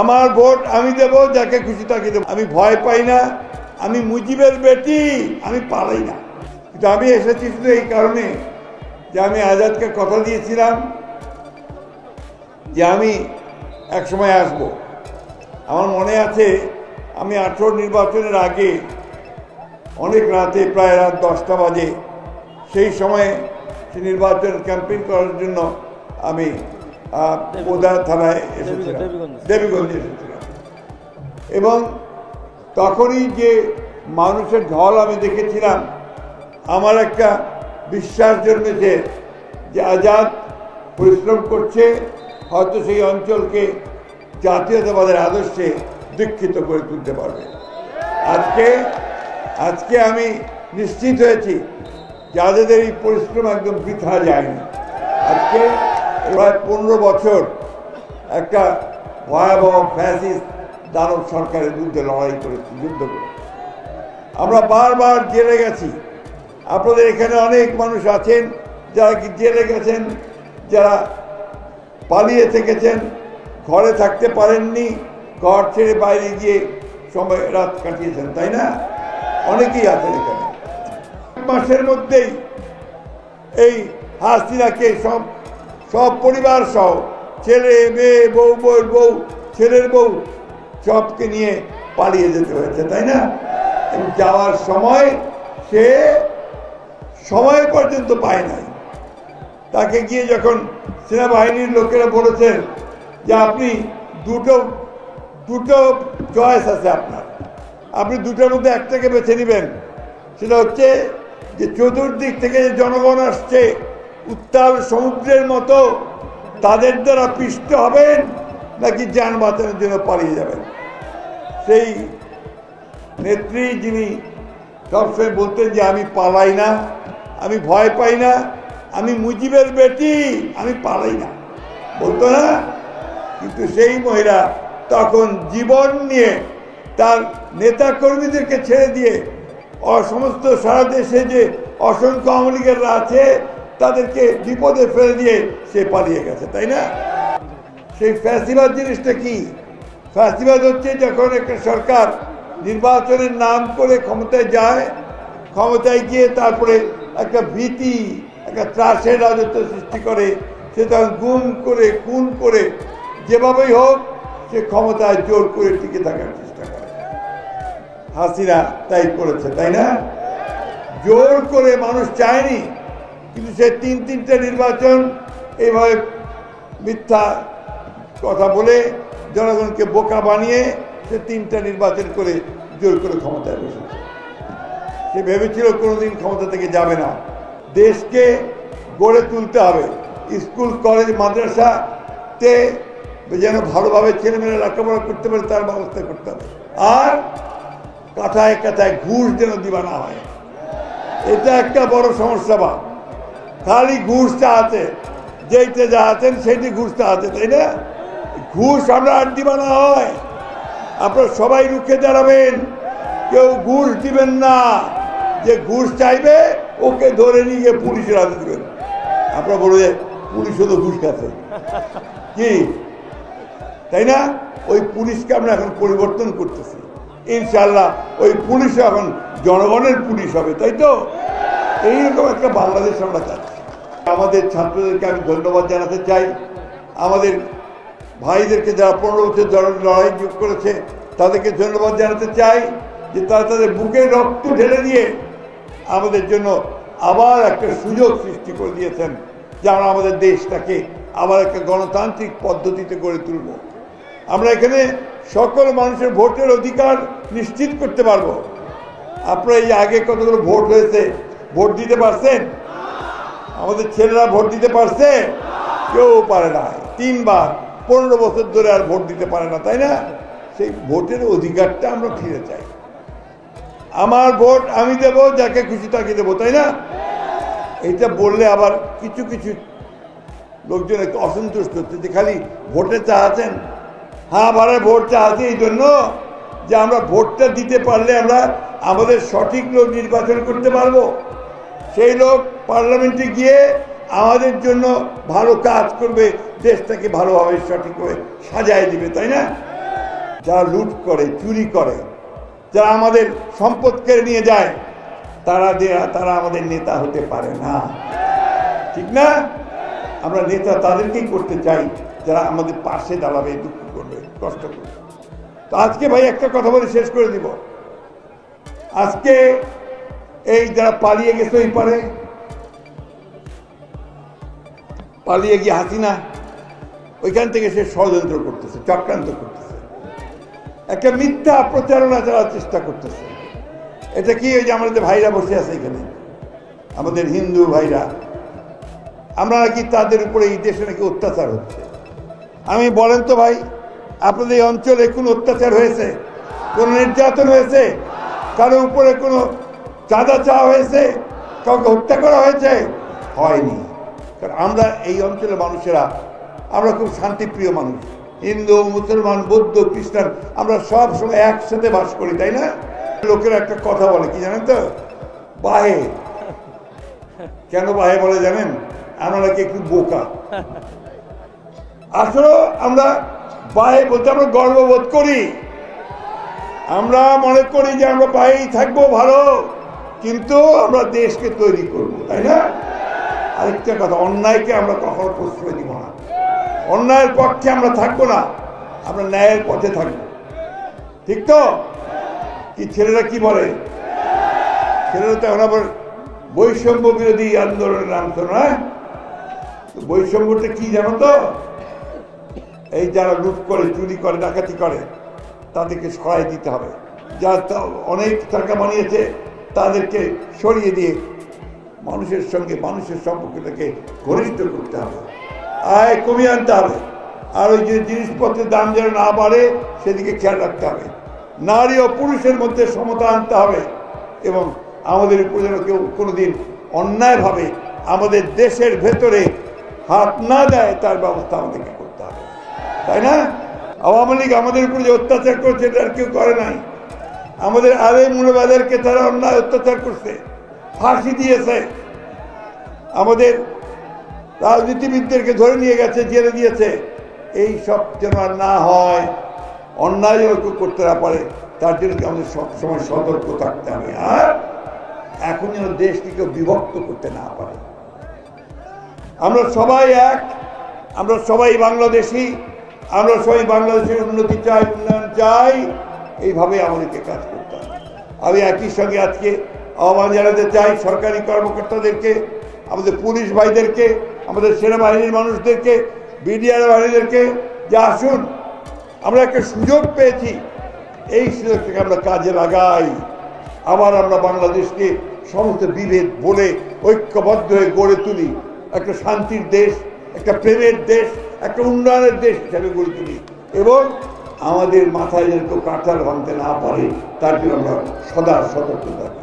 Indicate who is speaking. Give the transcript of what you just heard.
Speaker 1: আমার ভোট আমি দেব, যাকে খুশি তাকে দেব। আমি ভয় পাই না, আমি মুজিবের বেটি, আমি পালাই না। কিন্তু আমি এসেছি শুধু এই কারণে যে আমি আজাদকে কথা দিয়েছিলাম যে আমি এক সময় আসব। আমার মনে আছে আমি 18 নির্বাচনের আগে অনেক রাতে, প্রায় রাত 10টা বাজে, সেই সময়ে সে নির্বাচন ক্যাম্পেইন করার জন্য আমি বোদা থানায় এসেছিলাম, দেবীগঞ্জে এসেছিলাম। এবং তখনই যে মানুষের ঢল আমি দেখেছিলাম, আমার একটা বিশ্বাস জন্মেছে যে আজাদ পরিশ্রম করছে, হয়তো সেই অঞ্চলকে জাতীয়তাবাদের আদর্শে দীক্ষিত করে তুলতে পারবে। আজকে আমি নিশ্চিত হয়েছি যে আজাদের এই পরিশ্রম একদম বৃথা যায়নি। আজকে প্রায় 15 বছর একটা ভয়াবহ ফ্যাসিস্ট দানব সরকারের বিরুদ্ধে লড়াই করেছি, যুদ্ধ করে আমরা বারবার জেলে গেছি। আপনাদের এখানে অনেক মানুষ আছেন যারা জেলে গেছেন, যারা পালিয়ে থেকেছেন, ঘরে থাকতে পারেননি, ঘর ছেড়ে বাইরে গিয়ে সময় রাত কাটিয়েছেন, তাই না? অনেকেই আছেন এখানে। মাসের মধ্যেই এই হাসিনাকে সব পরিবার সহ, ছেলে মেয়ে, বউয়ের বউ, ছেলের বউ, সবকে নিয়ে পালিয়ে যেতে হয়েছে, তাই না? এবং যাওয়ার সময় সে সময় পর্যন্ত পায় নাই। তাকে গিয়ে যখন সেনাবাহিনীর লোকেরা বলেছেন যে আপনি দুটো চয়েস আছে আপনার, আপনি দুটোর মধ্যে একটাকে বেছে নেবেন, সেটা হচ্ছে যে চতুর্দিক থেকে যে জনগণ আসছে উত্তাল সমুদ্রের মতো, তাদের দ্বারা পিষ্ট হবেন, নাকি যান বাঁচানোর জন্য পালিয়ে যাবেন। সেই নেত্রী যিনি সবসময় বলতেন যে আমি পালাই না, আমি ভয় পাই না, আমি মুজিবের বেটি, আমি পালাই না, বলতো না? কিন্তু সেই মহিলা তখন জীবন নিয়ে তার নেতা কর্মীদেরকে ছেড়ে দিয়ে সমস্ত সারা দেশে যে অসংখ্য আওয়ামী লীগেররা আছে তাদেরকে বিপদে ফেলে দিয়ে সে পালিয়ে গেছে, তাই না? সেই ফ্যাসিবাদ জিনিসটা কি? ফ্যাসিবাদ হচ্ছে যখন একটা সরকার নির্বাচনের নাম করে ক্ষমতায় যায়, ক্ষমতায় গিয়ে তারপরে একটা ভীতি, একটা ত্রাসের রাজত্ব সৃষ্টি করে, সে তখন গুম করে, খুন করে, যেভাবেই হোক সে ক্ষমতায় জোর করে টিকে থাকার চেষ্টা করে। হাসিনা তাই করেছে, তাই না? জোর করে মানুষ চায়নি, কিন্তু সে তিনটা নির্বাচন এইভাবে মিথ্যা কথা বলে জনগণকে বোকা বানিয়ে সে 3টা নির্বাচন করে জোর করে ক্ষমতায় বসেছে। সে ভেবেছিল কোনোদিন ক্ষমতা থেকে যাবে না। দেশকে গড়ে তুলতে হবে, স্কুল কলেজ মাদ্রাসাতে যেন ভালোভাবে ছেলেমেয়েরা লেখাপড়া করতে পারে তার ব্যবস্থা করতে হবে। আর কাথায় কাথায় ঘুষ যেন দিবা না হয়, এটা একটা বড় সমস্যা। বা খালি ঘুষ চাহাতে, যেইতে যা আছেন সেইটি ঘুষ চাহাতে, তাই না? ঘুষ আমরা আর দিবা না হয়। আপনারা সবাই রুখে দাঁড়াবেন, কেউ ঘুষ দিবেন না। যে ঘুষ চাইবে ওকে ধরে নিয়ে গিয়ে পুলিশের হাতে দিবেন। আপনারা বলবে পুলিশও তো ঘুষ খাচ্ছে, কি তাই না? ওই পুলিশকে আমরা এখন পরিবর্তন করতেছি, ইনশাল্লাহ ওই পুলিশ এখন জনগণের পুলিশ হবে, তাই তো? এইরকম একটা বাংলাদেশ আমরা চাচ্ছি। আমাদের ছাত্রদেরকে আমি ধন্যবাদ জানাতে চাই, আমাদের ভাইদেরকে যারা 15 বছর লড়াই যোগ করেছে তাদেরকে ধন্যবাদ জানাতে চাই যে তারা তাদের বুকে রক্ত ঢেলে দিয়ে আমাদের জন্য আবার একটা সুযোগ সৃষ্টি করে দিয়েছেন যে আমরা আমাদের দেশটাকে আবার একটা গণতান্ত্রিক পদ্ধতিতে গড়ে তুলব। আমরা এখানে সকল মানুষের ভোটের অধিকার নিশ্চিত করতে পারবো। আপনারা এই আগে কতগুলো ভোট হয়েছে, ভোট দিতে পারছেন? আমাদের ছেলেরা ভোট দিতে পারছে? কেউ পারে না। 3 বার 15 বছর ধরে আর ভোট দিতে পারে না, তাই না? সেই ভোটের অধিকারটা আমরা ফিরে চাই। আমার ভোট আমি দেব, যাকে খুশি তাকে দেবো, তাই না? এইটা বললে আবার কিছু কিছু লোকজন একটু অসন্তুষ্ট হচ্ছে যে খালি ভোটে চাচ্ছেন। হ্যাঁ, ভাড়া ভোট চাচ্ছি এই জন্য যে আমরা ভোটটা দিতে পারলে আমরা আমাদের সঠিক লোক নির্বাচন করতে পারবো। সেই লোক পার্লামেন্টে গিয়ে আমাদের জন্য ভালো কাজ করবে, দেশটাকে ভালোভাবে সঠিকভাবে সাজায় দিবে, তাই না? যারা লুট করে, চুরি করে, যারা আমাদের সম্পদ কেড়ে নিয়ে যায়, তারা আমাদের নেতা হতে পারে না, ঠিক না? আমরা নেতা তাদেরকেই করতে চাই যারা আমাদের পাশে দাঁড়াবে, দুঃখ করবে, কষ্ট করবে। তো আজকে ভাই একটা কথা বলে শেষ করে দিব। আজকে এই যারা পালিয়ে গেছে, ওই পারে পালিয়ে গিয়ে হাসিনা ওইখান থেকে সে ষড়যন্ত্র করতেছে, চক্রান্ত করতেছে, একটা মিথ্যা প্রচারণা চালার চেষ্টা করতেছে। এটা কি? ওই যে আমাদের ভাইরা বসে আছে এখানে, আমাদের হিন্দু ভাইরা, আমরা নাকি তাদের উপরে এই দেশে নাকি অত্যাচার হচ্ছে। আমি বলেন তো ভাই, আপনাদের এই অঞ্চলে কোনো অত্যাচার হয়েছে? কোনো নির্যাতন হয়েছে? কারোর উপরে কোনো চাঁদা চাওয়া হয়েছে? কাউকে হত্যা করা হয়েছে? হয়নি। কারণ আমরা এই অঞ্চলের মানুষেরা, আমরা খুব শান্তিপ্রিয় মানুষ। হিন্দু, মুসলমান, বৌদ্ধ, খ্রিস্টান, আমরা সব সময় একসাথে বাস করি, তাই না? লোকেরা একটা কথা বলে, কি জানেন তো? বাহে। কেন বাহে বলে জানেন? আমরা নাকি একটু বোকা। আসলে আমরা বাহে বলতে আমরা গর্ববোধ করি, আমরা মনে করি যে আমরা বাহেই থাকবো ভালো, কিন্তু আমরা দেশকে তৈরি করবো, তাই না? আরেকটা কথা, অন্যায়কে আমরা কখনো প্রশ্রয় দিব না, অন্যায়ের পক্ষে আমরা থাকবো না, আমরা ন্যায়ের পথে থাকবো, ঠিক তো? কি ছেলেরা কি বলে? ছেলেরা তো এখন আবার বৈষম্য বিরোধী আন্দোলনের নাম তো না। বৈষম্যটা কি জানো তো? এই যারা লুট করে, চুরি করে, ডাকাতি করে, তাদেরকে সরাই দিতে হবে। যারা অনেক টাকা বানিয়েছে তাদেরকে সরিয়ে দিয়ে মানুষের সঙ্গে মানুষের সম্পর্কটাকে ঘনিষ্ঠ করতে হবে, আয় কমিয়ে আনতে হবে। আর ওই যে জিনিসপত্রের দাম যেন না বাড়ে সেদিকে খেয়াল রাখতে হবে। নারী ও পুরুষের মধ্যে সমতা আনতে হবে, এবং আমাদের উপর যেন কেউ কোনোদিন অন্যায়ভাবে আমাদের দেশের ভেতরে হাত না দেয় তার ব্যবস্থা আমাদেরকে করতে হবে, তাই না? আওয়ামী লীগ আমাদের উপর যে অত্যাচার করছে এটা আর কেউ করে নাই। আমাদের আলেম মুলামাদেরকে তারা অন্যায় অত্যাচার করছে, ফাঁসি দিয়েছে, আমাদের রাজনীতিবিদদেরকে ধরে নিয়ে গেছে, জেলে দিয়েছে। এই সব যেন আর না হয়, অন্যায় যেন কেউ করতে না পারে, তার জন্য আমাদের সবসময় সতর্ক থাকতে হবে। আর এখন যেন দেশকে কেউ বিভক্ত করতে না পারে। আমরা সবাই এক, আমরা সবাই বাংলাদেশি, আমরা সবাই বাংলাদেশের উন্নতি চাই, উন্নয়ন চাই। এইভাবে আমাদেরকে কাজ করতে হবে। আমি একই সঙ্গে আজকে আহ্বান জানাতে চাই সরকারি কর্মকর্তাদেরকে, আমাদের পুলিশ ভাইদেরকে, আমাদের সেনাবাহিনীর মানুষদেরকে, বিডিআর বাহিনীদেরকে, যে আসুন, আমরা একটা সুযোগ পেয়েছি, এই সুযোগটাকে আমরা কাজে লাগাই। আবার আমরা বাংলাদেশকে সমস্ত বিভেদ বলে ঐক্যবদ্ধ হয়ে গড়ে তুলি, একটা শান্তির দেশ, একটা প্রেমের দেশ, একটা উন্নয়নের দেশ হিসাবে গড়ে তুলি, এবং আমাদের মাথায় যেন কেউ কাঁঠাল ভাঙতে না পারে তার জন্য আমরা সদা সতর্ক থাকি।